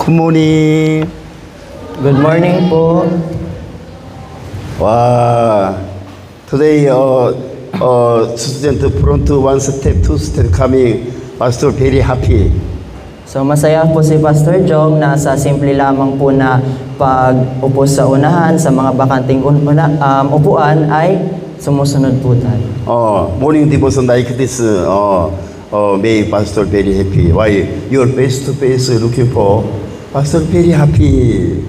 Good morning. Good morning po. Wow. Today, student front one step, two step coming. Pastor very happy. So masaya po si Pastor Jong na sa simple lamang po na pag-upo sa unahan sa mga bakanting upuan ay sumusunod po tayo. Morning devotion like this. Make Pastor very happy. Why? Your face to face looking for Pastor very happy.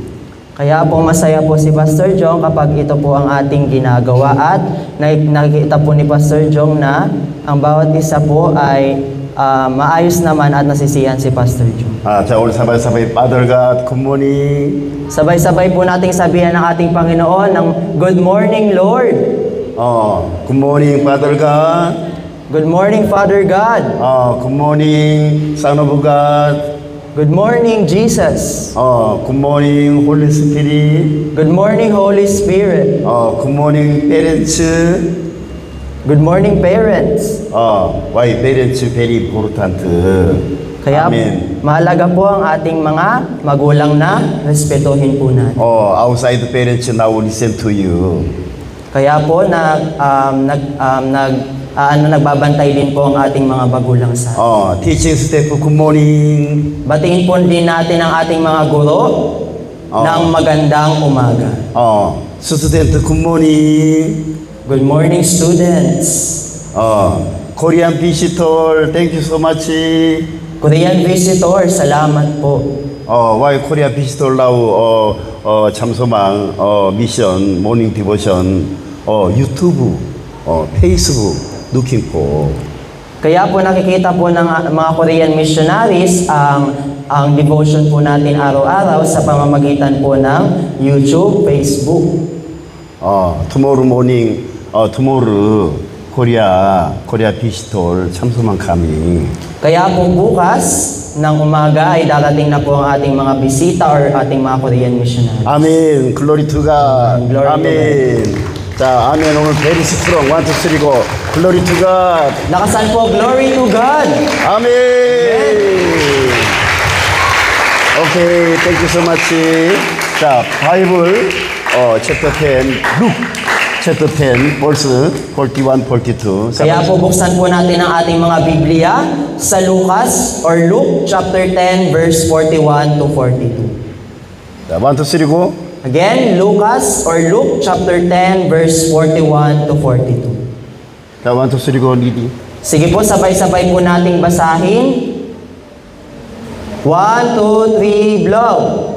Kaya po masaya po si Pastor Jong kapag ito po ang ating ginagawa at nakikita po ni Pastor Jong na ang bawat isa po ay maayos naman at nasisiyan si Pastor Jong. 자, 오늘 sabay-sabay Father God, good morning. Sabay-sabay po nating sabihan ng ating Panginoon ng Good morning, Lord. Good morning, Father God. Good morning, Father God. Good morning, Son of God. Good morning, Jesus. Good morning, Holy Spirit. Good morning, Holy Spirit. Good morning, parents. Good morning, parents. Why parents very important. Kaya Amen. mahalaga po ang ating mga magulang na respetuhin po natin. Outside parents now listen to you. Kaya po nagbabantay din po ang ating mga magulang sa atin. Teaching staff, good morning. Batiin po din natin ang ating mga guro ng magandang umaga. Student, good morning. Good morning, students. Korean visitor, thank you so much. Korean visitor, salamat po. Why Korean visitor now 참소망 mission morning devotion YouTube Facebook looking for. Kaya po nakikita po ng mga Korean missionaries ang devotion po natin araw-araw sa pamamagitan po ng YouTube, Facebook. Tomorrow morning, tomorrow Korea visitor 참소망 coming. Kaya po bukas ng umaga ay darating na po ang ating mga bisita or ating mga Korean missionaries. Amen. Glory to God. Glory Amen. 자, 아멘. 오늘 very strong. 1, 2, 3고. Glory to God. Lakasan po, glory to God. 아멘. Okay, thank you so much. 자, Bible chapter 10, Luke chapter 10, verse 41, 42. Kaya po buksan po natin ang ating mga Biblia sa Lucas or Luke chapter 10 verse 41 to 42. 자, 1, 2, 3고. Again, Lucas or Luke chapter 10 verse 41 to 42. 자, 1, 2, 3고 리디. Sige po, sabay-sabay po nating basahin. 1, 2, 3, blow.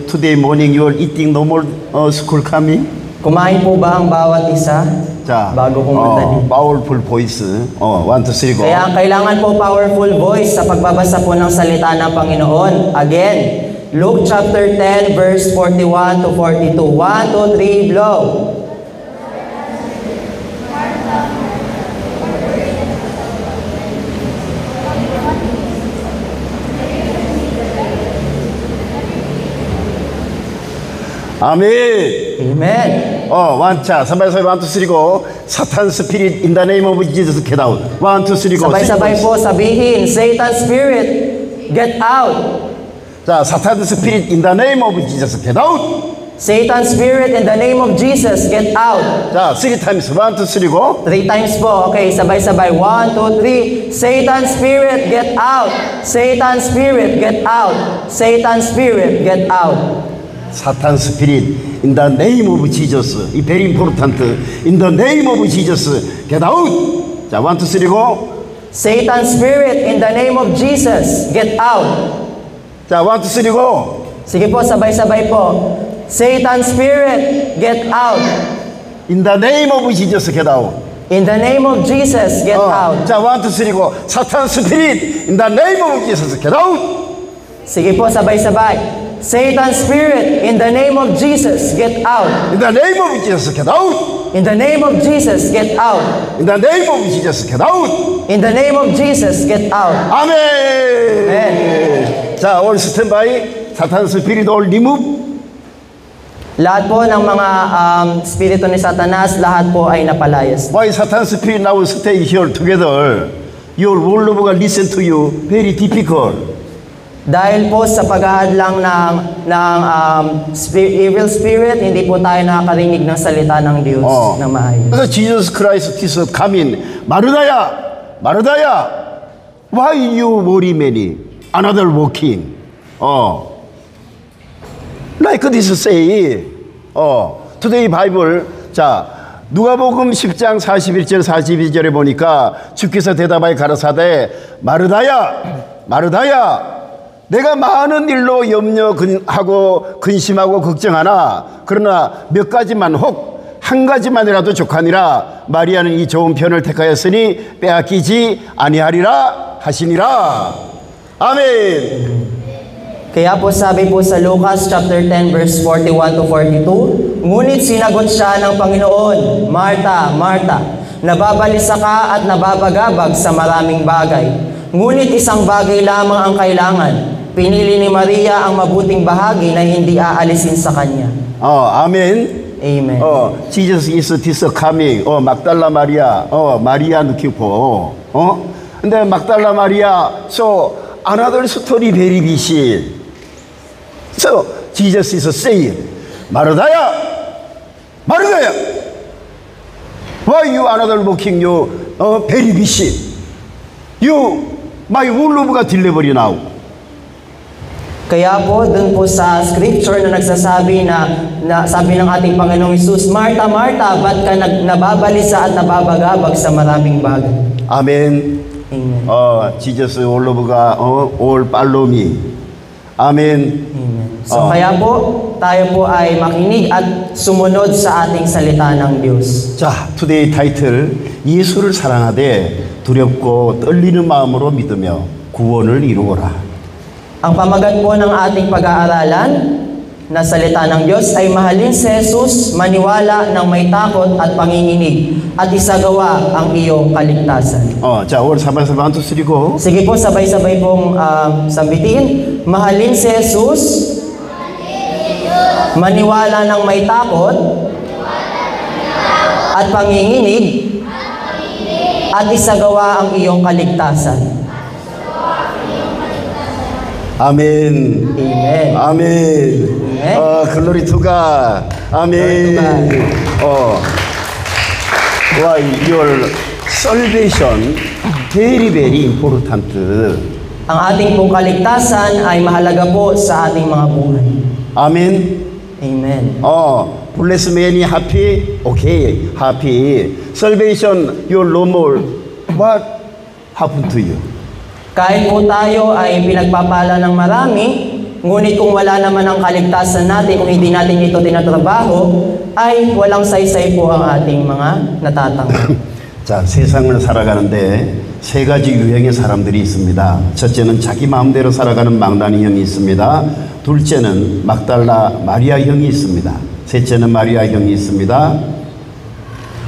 Today morning you are eating no more school coming? Kumain po ba ang bawat isa? 자, Bago pumunta dito. powerful voice. 1, 2, 3 go. Kaya kailangan po powerful voice sa pagbabasa po ng salita ng Panginoon. Again, Luke chapter 10 verse 41 to 42. 1, 2, 3, blow. 아멘. Amen. 자, sabay-sabay 1, 2, 3 go. Satan spirit in the name of Jesus get out. 1, 2, 3 go. Sabay-sabay po sabihin, Satan spirit, get out. 자, Satan spirit in the name of Jesus get out. Satan spirit in the name of Jesus, get out. 자, 3 times. 1, 2, 3 go. 3 times po. Okay, sabay-sabay. 1, 2, 3. Satan spirit, get out. Satan spirit, get out. Satan spirit, get out. Satan spirit in the name of Jesus. It's very important. In the name of Jesus get out. 자, 1, 2, 3 go. Satan spirit in the name of Jesus, get out. 자, 1, 2, 3 go. Sige po, sabay-sabay po. Satan spirit, get out. In the name of Jesus get out. In the name of Jesus, get out. 자, 1, 2, 3 go. Satan spirit in the name of Jesus get out. Sige po, sabay-sabay. Satan spirit, in the name of Jesus, get out. In the name of Jesus get out. In the name of Jesus, get out. In the name of Jesus get out. In the name of Jesus, get out. 아멘. Amen. 자, all stand by. Satan spirit all remove. Lahat po ng mga spirito ni Satanas, lahat po ay napalayas. Why Satan spirit now stay here together? Your whole of God listen to you, very difficult. Dahil po sa paghahadlang ng evil spirit, hindi po tayo nakakarinig ng salita ng Diyos na maayos. 그래서 Jesus Christ is coming. 마르다야, 마르다야, why you worry many? Another walking. Like this say. Today Bible. 자, 누가복음 10장 41절 42절에 보니까 주께서 대답하여 가라사대 마르다야, 마르다야. 내가 많은 일로 염려하고 근심하고 걱정하나 그러나 몇 가지만 혹 한 가지만이라도 족하니라. 마리아는 이 좋은 편을 택하였으니 빼앗기지 아니하리라 하시니라. 아멘. Kaya po sabi po sa Lucas chapter 10 verse 41 to 42, ngunit sinagot siya ng Panginoon, Marta, Marta, nababalisa ka at nababagabag sa maraming bagay. Ngunit isang bagay lamang ang kailangan. Pinili ni Maria ang mabuting bahagi na hindi aalisin sa kanya. 아멘. Amen. Jesus is this coming. 막달라 마리아. 마리아 느끼고. 근데 막달라 마리아. So another story very busy. So Jesus is saying, 마르다야, 마르다야. Why you another looking you very busy? You my whole of God delivery now. Kaya po, dun po sa scripture na nagsasabi na sabi ng ating Panginoong Hesus, Marta, Marta, ba't ka nababalisa at nababagabag sa maraming bagay? Amen. Amen. Jesus all of God, all follow me. Amen. Amen. So kaya po, tayo po ay makinig at sumunod sa ating salita ng Diyos. 자, today title, 예수를 사랑하되 두렵고 떨리는 마음으로 믿으며 구원을 이루어라. Ang pamagat po ng ating pag-aaralan na salita ng Diyos ay mahalin si Jesus, maniwala ng may takot at panginginig at isagawa ang iyong kaligtasan. 자, 오늘 sabay-sabay 1, 2, 3 go. Sige po, sabay-sabay pong sambitin. Mahalin si Jesus, maniwala ng may takot at panginginig at isagawa ang iyong kaligtasan. 아멘. Amen. 아멘. Glory to God. 아멘. Why your salvation very very important. Ang ating pong kaligtasan ay mahalaga po sa ating mga buhay. 아멘. Amen. bless many happy. Okay, happy. Salvation your normal. What happened to you? Kahit po tayo ay pinagpapala ng marami, ngunit kung wala naman ang kaligtasan natin, kung hindi natin ito tinatrabaho, ay walang saysay po ang ating mga natatanggap. 자, 세상을 살아가는데 세 가지 유형의 사람들이 있습니다. 첫째는 자기 마음대로 살아가는 망나니 형이 있습니다. 둘째는 막달라 마리아 형이 있습니다. 셋째는 마리아 형이 있습니다.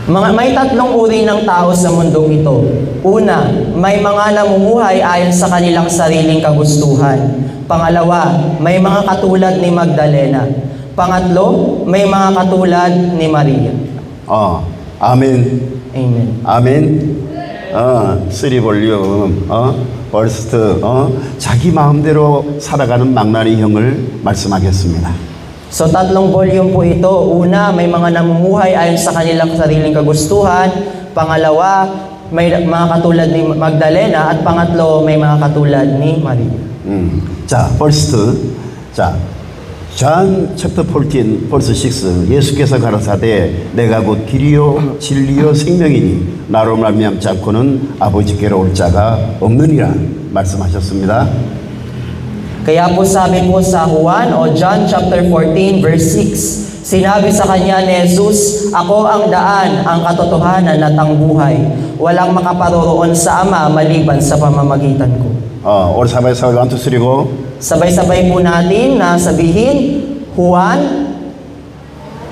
May tatlong uri ng tao sa mundong ito. Una, may mga namumuhay ayon sa kanilang sariling kagustuhan. Pangalawa, may mga katulad ni Magdalena. Pangatlo, may mga katulad ni Maria. 아멘. Amen. 아멘. 쓰리 볼륨. 벌스트. 자기 마음대로 살아가는 망나니 형을 말씀하겠습니다. So tatlong volume po ito. Una, may mga namumuhay ayon sa kanilang sariling kagustuhan. Pangalawa, may mga katulad ni Magdalena. At pangatlo, may mga katulad ni Maria. 자, first. 자, John chapter 14, verse 6. 예수께서 가라사대 내가 곧 길이요 진리요 생명이니 나로 말미암지 않고는 아버지께로 올 자가 없느니라 말씀하셨습니다. Kaya po sabi po sa Juan o John chapter 14 verse 6, sinabi sa kanya ni Jesus, ako ang daan, ang katotohanan at ang buhay. Walang makaparoroon sa Ama maliban sa pamamagitan ko. 오늘 사바이사바이 1, 2, 3 go. Sabay-sabay po natin na sabihin, Juan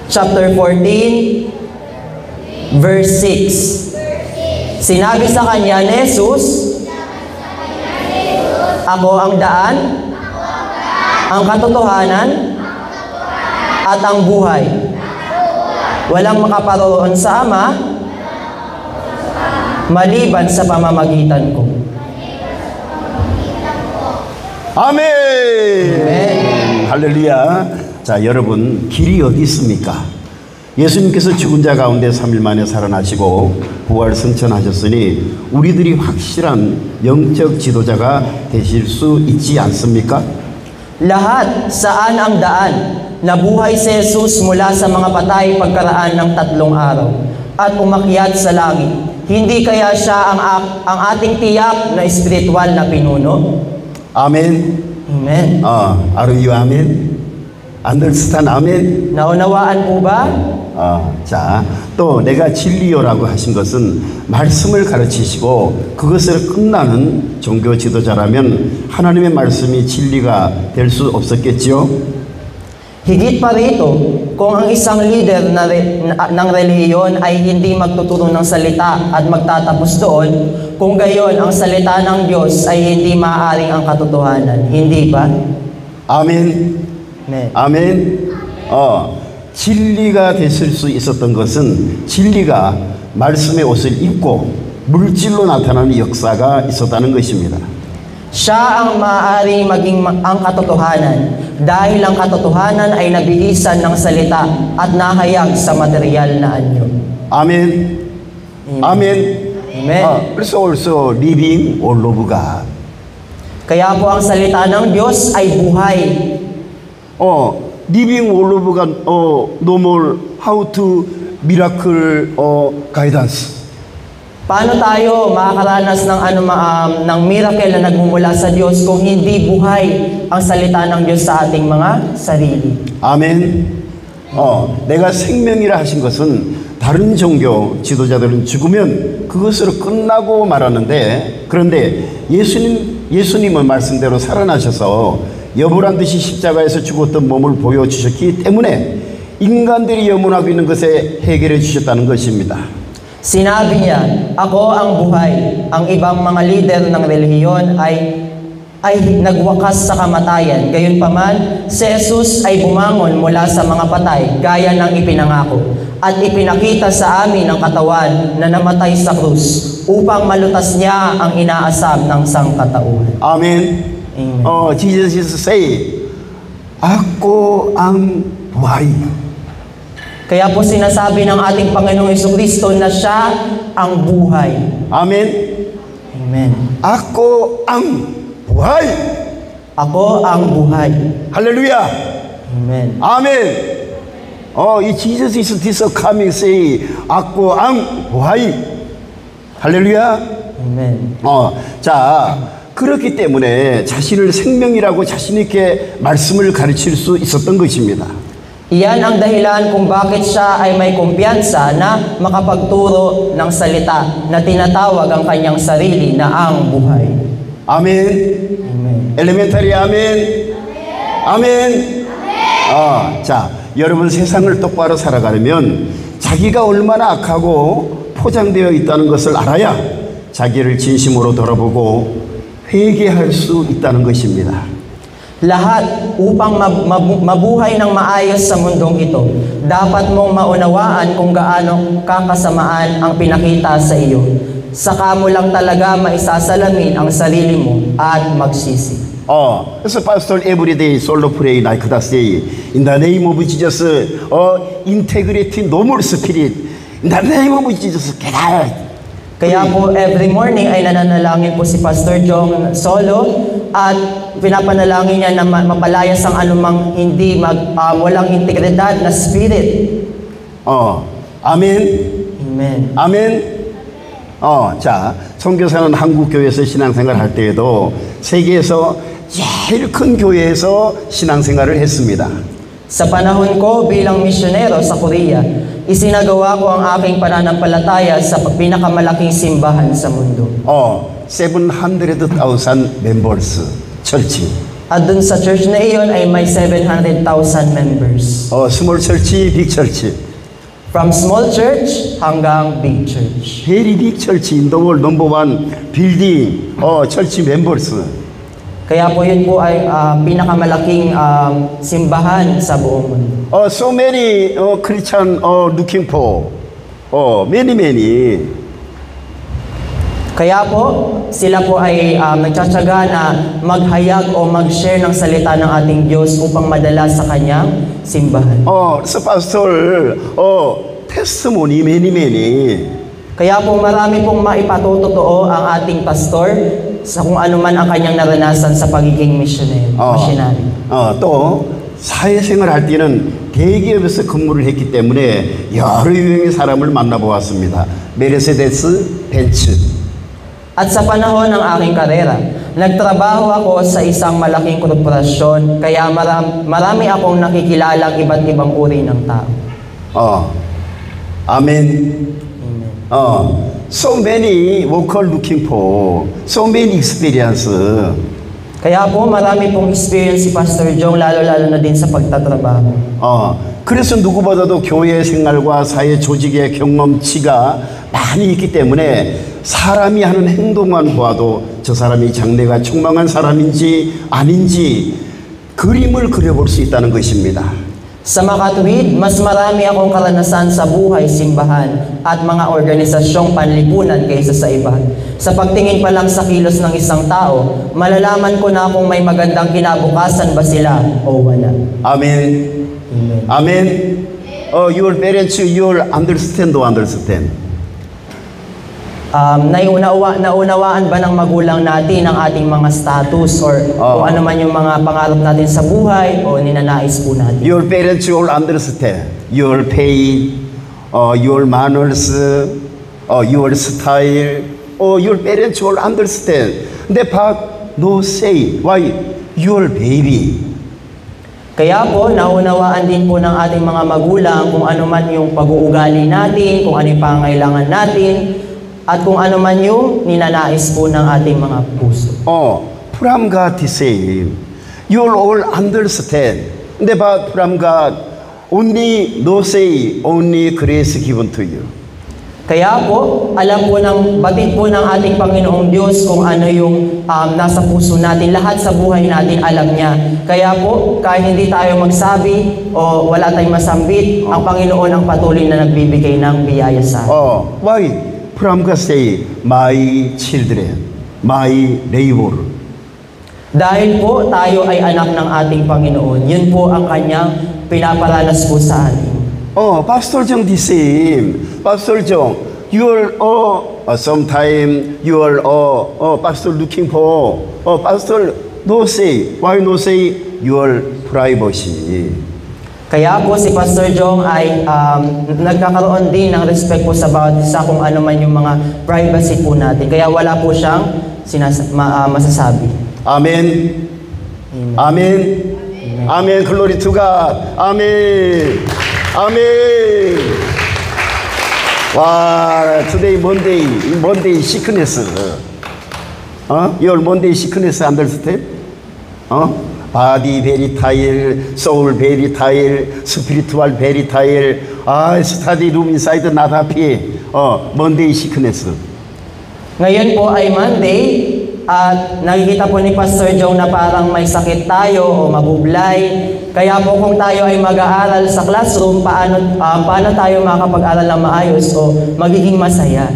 chapter 14 verse 6. Sinabi sa kanya ni Jesus, ako ang daan, ang katotohanan, at ang buhay. Walang makaparoon sa Ama maliban sa pamamagitan ko. 아멘. Amen. 할렐루야. 자, 여러분, 길이 어디 있습니까? 예수님께서 죽은 자 가운데 3일 만에 살아나시고 부활 승천하셨으니 우리들이 확실한 영적 지도자가 되실 수 있지 않습니까? Lahat, saan ang daan? Nabuhay si Jesus mula sa mga patay pagkaraan ng 3 araw at umakyat sa langit. Hindi kaya siya ang ating tiyak na espiritual na pinuno? 아멘. Amen. Are you amen? Understand amen? Naunawaan po ba? 자, 또 내가 진리요라고 하신 것은 말씀을 가르치시고 그것을 끝나는 종교 지도자라면 하나님의 말씀이 진리가 될 수 없었겠지요? Higit pa rito, kung ang isang leader ng relihiyon ay hindi magtuturo ng salita at magtatapos doon, kung gayon ang salita ng Diyos ay hindi maaaring ang katotohanan. Hindi ba? 아멘. Amen. 아멘. 진리가 됐을 수 있었던 것은 진리가 말씀의 옷을 입고 물질로 나타나는 역사가 있었다는 것입니다. Siya ang maaaring maging ang katotohanan dahil ang katotohanan ay nabihisan ng salita at nahayag sa material na anyo. 아멘. 아멘. Amen. 그래서 also living all of God. Kaya po ang salita ng Diyos ay buhay. living all of God, no more how to miracle guidance. Paano tayo makakaranas ng miracle na nagmumula sa Diyos kung hindi buhay ang salita ng Diyos sa ating mga sarili? 아멘. 내가 생명이라 하신 것은 다른 종교 지도자들은 죽으면 그것으로 끝나고 말하는데, 그런데 예수님은 말씀대로 살아나셔서 여부란 듯이 십자가에서 죽었던 몸을 보여주셨기 때문에 인간들이 염원하고 있는 것에 해결해 주셨다는 것입니다. Sinabi niya, ako ang buhay. Ang ibang mga lider ng relihiyon ay nagwakas sa kamatayan. Gayunpaman, si Jesus ay bumangon mula sa mga patay, gaya ng ipinangako, at ipinakita sa amin ang katawan na namatay sa krus upang malutas niya ang inaasam ng sangkatauhan. Amen. Amen. Jesus say, ako ang buhay. Kaya po sinasabi ng ating Panginoong Jesucristo na siya ang buhay. Amen. Amen. Ako ang buhay. Ako ang buhay. 할렐루야. Amen. 아멘. 이 Jesus is this coming say, ako ang buhay. 할렐루야. Amen. 자, 그렇기 때문에 자신을 생명이라고 자신 있게 말씀을 가르칠 수 있었던 것입니다. Iyan ang dahilan kung bakit siya ay may kumpiyansa na makapagturo ng salita na tinatawag ang kanyang sarili na ang buhay. 아멘. Amen. 엘레멘타리 아멘. 아멘. 자, 여러분 세상을 똑바로 살아가려면 자기가 얼마나 악하고 포장되어 있다는 것을 알아야 자기를 진심으로 돌아보고 회개할 수 있다는 것입니다. Lahat upang mabuhay ng maayos sa mundong ito, dapat mong maunawaan kung gaano kakasamaan ang pinakita sa iyo. Saka mo lang talaga maisasalamin ang sarili mo at magsisi. 그래서 pastor every day solo pray like that say, in the name of Jesus, integrity, no more spirit. In the name of Jesus, get out. Kaya po every morning ay nananalangin po si Pastor Jong solo at pinapanalangin niya na mapalayas ang anumang walang integridad na spirit. 아멘. Amen. 아멘. 자, 선교사는 한국 교회에서 신앙생활 할 때에도 세계에서 제일 큰 교회에서 신앙생활을 했습니다. Sa panahon ko bilang misyonero sa Korea, isinagawa ko ang aking pananampalataya sa pinakamalaking simbahan sa mundo. 700,000 members church. At dun sa church na iyon ay may 700,000 members. small church, big church. From small church hanggang big church. Very big church in the world, number one building, church members. Kaya po yun po ay pinakamalaking simbahan sa buong mundo. So many Christian looking for many. Kaya po, sila po ay nagtsatsaga na maghayag o mag-share ng salita ng ating Diyos upang madala sa kanyang simbahan. So pastor, testimony many. Kaya po marami pong maipatutotoo ang ating pastor sa kung ano man ang kanyang naranasan sa pagiging missionary. 또 사회생활 할 때는 대기업에서 근무를 했기 때문에 여러 유형의 사람을 만나보았습니다. 메르세데스, 벤츠. At sa panahon ng aking karera, nagtrabaho ako sa isang malaking korporasyon, kaya marami akong nakikilalang iba't ibang uri ng tao. Amen. So many worker looking for so many experience. Kaya po marami pong experience si Pastor Jong, lalo na din sa pagtatrabaho. 그래서 누구보다도 교회 생활과 사회 조직의 경험치가 많이 있기 때문에 사람이 하는 행동만 보아도 저 사람이 장래가 촉망한 사람인지 아닌지 그림을 그려볼 수 있다는 것입니다. Sa makatuwid, mas marami akong karanasan sa buhay, simbahan at mga organisasyong panlipunan kaysa sa iba. Sa pagtingin pa lang sa kilos ng isang tao, malalaman ko na kung may magandang kinabukasan ba sila o wala. Amen. Amen. Your parents, you'll understand. Naunawaan ba ng magulang natin ang ating mga status or kung ano man yung mga pangarap natin sa buhay o ninanais po natin? Your parents will understand your pay, your manners, your style. Your parents will understand. But no say why your baby. Kaya po, naunawaan din po ng ating mga magulang kung ano man yung pag-uugali natin, kung ano yung pangangailangan natin, at kung ano man yung ninanais po ng ating mga puso. From God to say, you'll all understand. But from God, only no say, only grace given to you. Kaya po, alam po batid po ng ating Panginoong Diyos kung ano yung nasa puso natin. Lahat sa buhay natin alam niya. Kaya po, kahit hindi tayo magsabi o wala tayong masambit, ang Panginoon ang patuloy na nagbibigay ng biyaya sa atin. Why? From God say, my children, my neighbor. Dahil po tayo ay anak ng ating Panginoon, yun po ang kanyang pinaparanas po sa atin. Pastor Jong the same. Pastor Jong, you are sometime you are pastor looking for pastor no say. Why no say your privacy? Kaya po si Pastor Jong ay nagkakaroon din ng respect po sa bawat isa kung ano man yung mga privacy po natin. Kaya wala po siyang masasabi. Amen. Amen. Amen. Amen. Glory to God. Amen. Amen. Wow, today Monday sickness. Your Monday sickness understand? Body very tired, soul very tired, spiritual very tired. Study room inside not happy. Monday sickness. Ngayon po ay Monday at nakikita po ni Pastor Jong na parang may sakit tayo o mabublay. Kaya po kung tayo ay mag-aaral sa classroom, paano tayo makakapag-aral ng maayos o magiging masaya?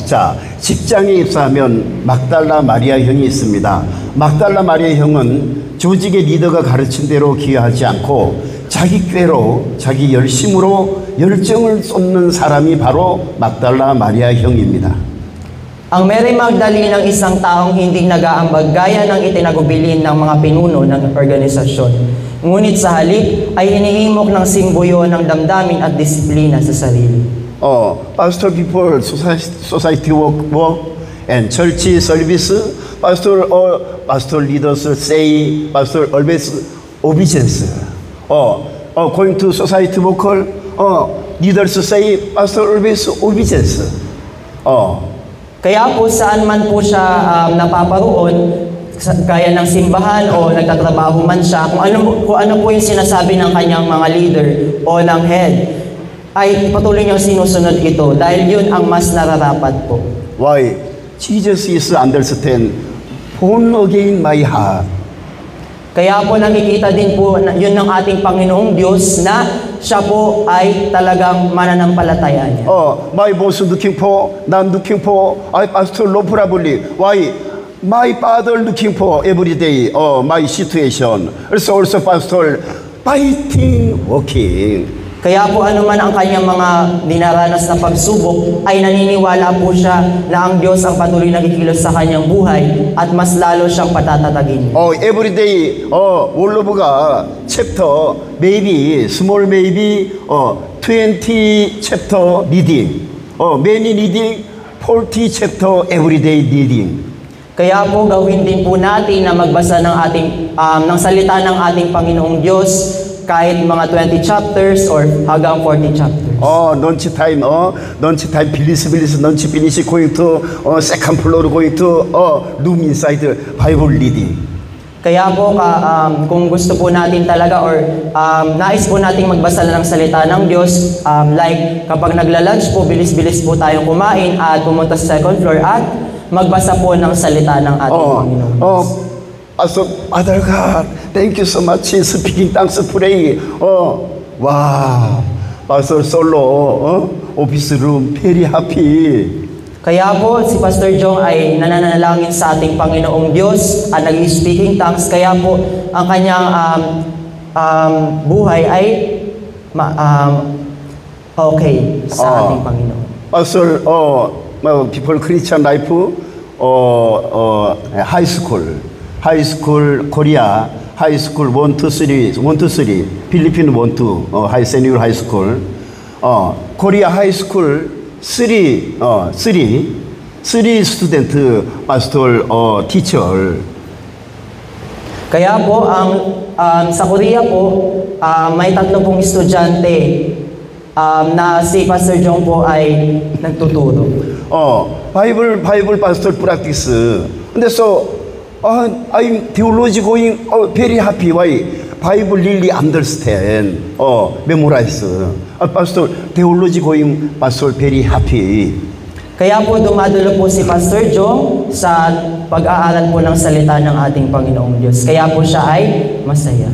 자, 직장에 입사하면 막달라 마리아 형이 있습니다. 막달라 마리아 형은 조직의 리더가 가르친 대로 기여하지 않고 자기 꾀로, 자기 열심으로 열정을 쏟는 사람이 바로 막달라 마리아 형입니다. Ang Mary Magdalene ang isang taong hindi nag-aambag gaya ng itinagubilin ng mga pinuno ng organisasyon. Ngunit sa halip ay hinihimok ng simboyo ng damdamin at disiplina sa sarili. Pastor before society work and church service, pastor leaders say, pastor always obedience. Going to society work, leaders say, pastor always obedience. Kaya po saan man po siya napaparoon, kaya ng simbahan o nagtatrabaho man siya, kung ano po yung sinasabi ng kanyang mga leader o ng head, ay patuloy niyang sinusunod ito dahil yun ang mas nararapat po. Why? Jesus is understand born again my heart. Kaya po nakikita din po yun ng ating Panginoong Diyos na siya po ay talagang mananampalataya niya. My boss looking for, 난 looking for, I pastor no probably. Why? My father looking for every day, my situation. Also pastor fighting, working. Kaya po anuman ang kanyang mga dinaranas na pagsubok, ay naniniwala po siya na ang Diyos ang patuloy na kikilos sa kanyang buhay at mas lalo siyang patatatagin. Every day, 월로브가 chapter, maybe, small maybe, 20 chapter reading. Many reading, 40 chapter every day reading. Kaya po gawin din po natin na magbasa ng ating ng salita ng ating Panginoong Diyos kahit mga 20 chapters or hanggang 40 chapters. Lunch time, please, lunch finish, going to second floor, going to room inside Bible reading. Kaya po kung gusto po natin talaga or nais po nating magbasa ng salita ng Diyos, like kapag nagla-lunch po, bilis-bilis po tayong kumain at pumunta sa second floor at magbasa po ng salita ng ating Panginoon Diyos. So, Father God, thank you so much. Speaking tongues, pray. Wow. Pastor Solo, office room, very happy. Kaya po, si Pastor Jong ay nananalangin sa ating Panginoong Diyos at nag-speaking tongues. Kaya po, ang kanyang buhay ay okay sa ating Panginoon. Pastor, people Christian life, high school, Korea, high school 1, 2, 3, Philippines 1, 2, senior high school, Korea high school 3 student, pastor, teacher. Kaya po, sa Korea po, may 3 pong estudyante na si Pastor Jong po ay nagtuturo. Bible pastor practice. 근데 so, I'm theology going very happy. Why? Bible really understand. Memorize. Pastor, theology going pastor very happy. Kaya po dumadulo po si Pastor Jong sa pag-aaral po ng salita ng ating Panginoong Diyos. Kaya po siya ay masaya.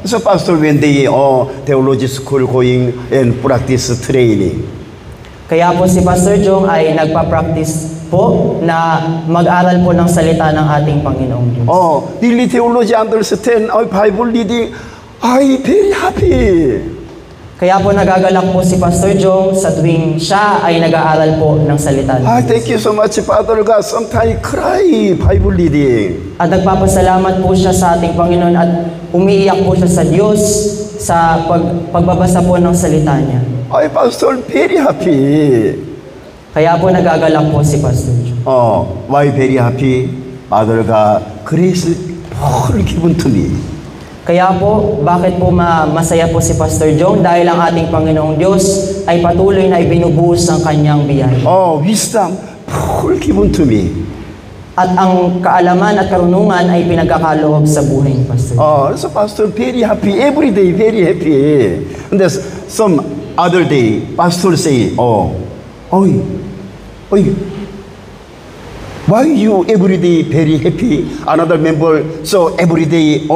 So pastor, when they theology school going and practice training. Kaya po si Pastor Jong ay nagpa-practice po na mag-aral po ng salita ng ating Panginoong Diyos. Really theology understand, Bible reading, I very happy. Kaya po nagagalak po si Pastor Jong sa tuwing siya ay nag-aaral po ng salita ng Diyos. Thank you so much, Father God. Sometimes cry, Bible reading. At nagpapasalamat po siya sa ating Panginoon at umiiyak po siya sa Diyos sa pagbabasa po ng salita niya. Pastor, very happy. Kaya po nagagalak po si Pastor Jong. Why very happy? Father God, grace all given to me. Kaya po, bakit po masaya po si Pastor Jong? Dahil ang ating Panginoong Diyos ay patuloy na ibinubuhos ang kanyang biyaya. Wisdom all given to me. At ang kaalaman at karunungan ay pinagkakaloob sa buhay ni Pastor Jong. So Pastor, very happy, every day very happy. And there's some other day, Pastor say, why you every day very happy? Another member, so every day,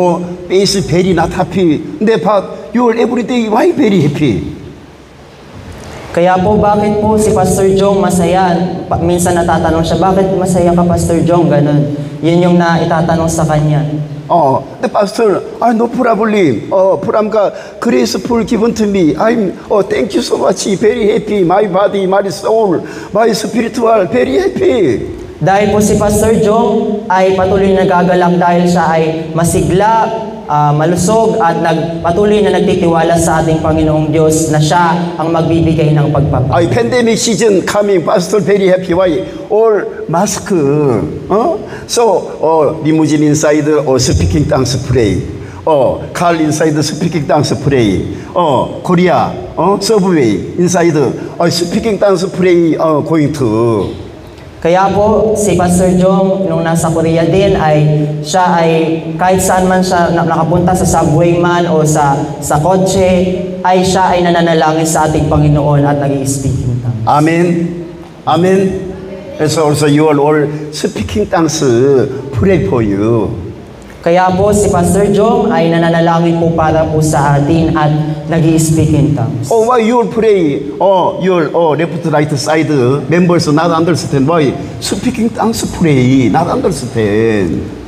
is very not happy. But you are every day, why very happy? Kaya po, bakit po si Pastor Jong masaya? Minsan natatanong siya, bakit masaya ka, Pastor Jong? Ganon. Yun yung itatanong sa kanya. The pastor, no problem. Puramka graceful given to me. Thank you so much. Very happy. My body, my soul, my spiritual, very happy. Dahil po si Pastor Jong ay patuloy na nagagalak dahil siya ay masigla, malusog at patuloy na nagtitiwala sa ating Panginoong Diyos na siya ang magbibigay ng pagpapala. Pandemic season coming, Pastor very happy. Why? All mask. So, limousine inside, speaking tongues pray. Car inside, speaking tongues pray. Korea, subway inside, speaking tongues pray, going to. Kaya po, si Pastor Jong, nung nasa Korea din, siya ay kahit saan man siya nakapunta sa subway man o sa kotse, siya ay nananalangin sa ating Panginoon at nag-i-speaking tongues. Amen. Amen. So also you are all speaking tongues pray for you. Kaya po si Pastor Jong ay nananalangin po para po sa atin at nag-i-speak in tongues. Oh, why you pray? Your left right side members not understand why speaking tongues pray not understand.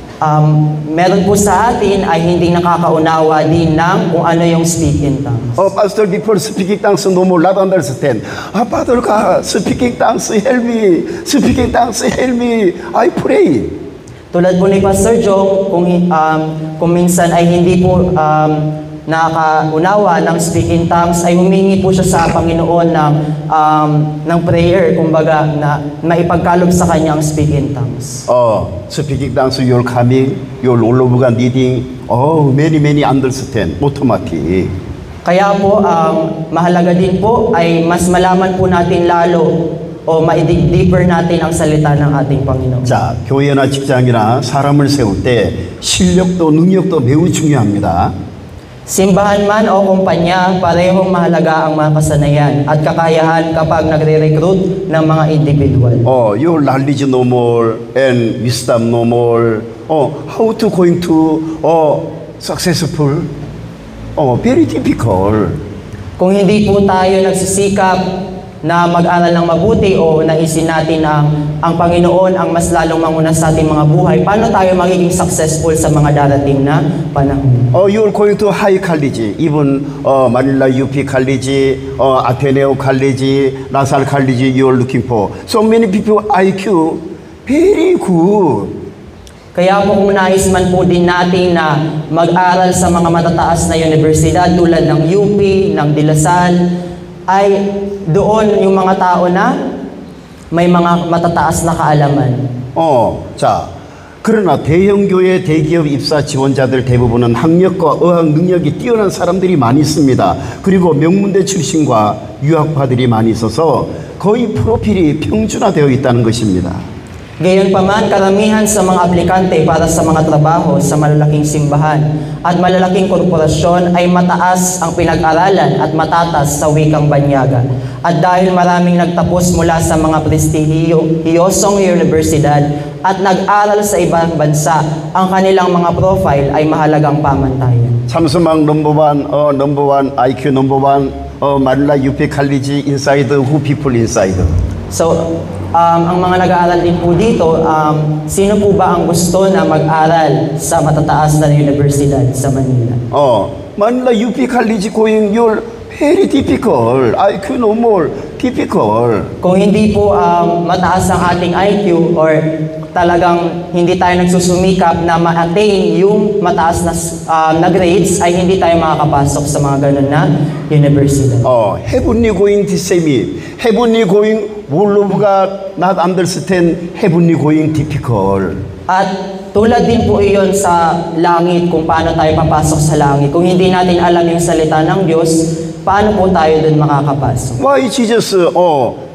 Meron po sa atin ay hindi nakakaunawa din ng kung ano yung speak in tongues. Oh, Pastor, before speaking tongues, no more not understand. Father God, speaking tongues, help me. Speaking tongues, help me. I pray. Tulad po ni Pastor Jong, kung minsan ay hindi po nakakaunawa ng speak in tongues, ay humingi po siya sa Panginoon ng prayer, kumbaga, na maipagkaloob sa kanya ang speak in tongues. Speaking tongues, you're coming, you're all over needing, many understand, automatic. Kaya po, mahalaga din po ay mas malaman po natin lalo o ma-dig deeper natin ang salita ng ating Panginoon. 자, 교회나 직장이나 사람을 세울 때 실력도 능력도 매우 중요합니다. Simbahan man o kumpanya, parehong mahalaga ang mga kasanayan at kakayahan kapag nagre-recruit ng mga individual. Your knowledge no more and wisdom no more. How to going to successful? Very difficult. Kung hindi po tayo nagsisikap na mag-aral ng mabuti o naisin natin ang Panginoon ang mas lalong manguna sa ating mga buhay, paano tayo magiging successful sa mga darating na panahon? You're going to high college, even Manila UP College, Ateneo College, LaSalle College, you're looking for. So many people IQ, very good. Kaya po kung nais man po din natin na mag-aral sa mga matataas na universidad tulad ng UP, ng De La Salle, ay doon yung mga tao na may mga matataas na kaalaman. 자, 그러나 대형교회 대기업 입사 지원자들 대부분은 학력과 어학 능력이 뛰어난 사람들이 많이 있습니다. 그리고 명문대 출신과 유학파들이 많이 있어서 거의 프로필이 평준화되어 있다는 것입니다. Gayunpaman, karamihan sa mga aplikante para sa mga trabaho sa malalaking simbahan at malalaking korporasyon ay mataas ang pinag-aralan at matatas sa wikang banyaga. At dahil maraming nagtapos mula sa mga prestihiyosong universidad at nag-aral sa ibang bansa, ang kanilang mga profile ay mahalagang pamantayan. 삼수막 number one, IQ number one, Manila UP College inside, who people inside? So, ang mga nag-aaral din po dito, sino po ba ang gusto na mag-aral sa matataas na universidad sa Manila? Manila UP College going, you're very difficult. IQ no more difficult. Kung hindi po mataas ang ating IQ or talagang hindi tayo nagsusumikap na ma-attain yung mataas na grades, ay hindi tayo makakapasok sa mga ganun na universidad. Heavenly going to say me. Heavenly going, all of God not understand. Heavenly going difficult. At tulad din po iyon sa langit, kung paano tayo papasok sa langit. Kung hindi natin alam yung salita ng Diyos, paano po tayo dun makakapasok? Why Jesus,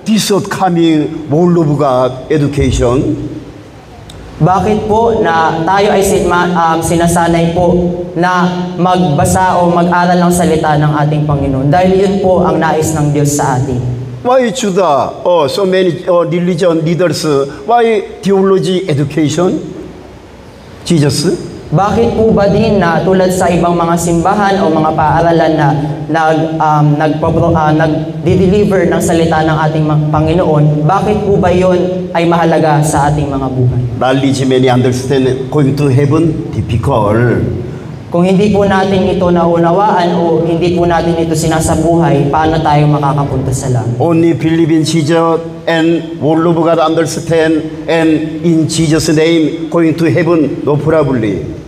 this coming all of God education? Bakit po na tayo ay sinasanay po na magbasa o mag-aral ng salita ng ating Panginoon? Dahil yun po ang nais ng Diyos sa atin. Why Judah, so many religion leaders, why theology education? Jesus? Bakit po ba din na tulad sa ibang mga simbahan o mga paaralan na nag-deliver ng salita ng ating Panginoon, bakit po ba yun ay mahalaga sa ating mga buhay? Knowledge many understand going to heaven difficult. Kung hindi po natin ito naunawaan o hindi po natin ito sinasabuhay, paano tayo makakapunta sa langit? Only believe in Jesus and all of God understand and in Jesus' name going to heaven, no problem.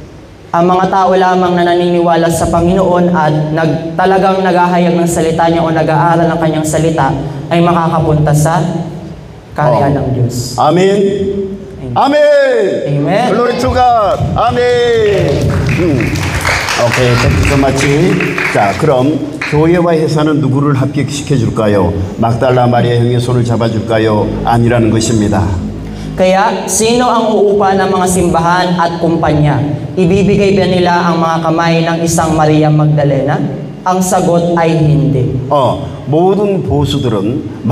Ang mga tao lamang na naniniwala sa Panginoon at talagang naghahayag ng salita niya o nag-aaral ng kanyang salita ay makakapunta sa kaharian ng Diyos. Amen. Amen. Amen. Glory to God. Amen. Okay, thank you so much. 자, 그럼 교회와 회사는 누구를 합격시켜 줄까요? 막달라 마리아 형의 손을 잡아 줄까요? 아니라는 것입니다. Kaya, sino ang uupa ng mga simbahan at kumpanya? Ibibigay ba nila ang mga kamay ng isang Maria Magdalena? Ang sagot ay hindi. 모든 보수들은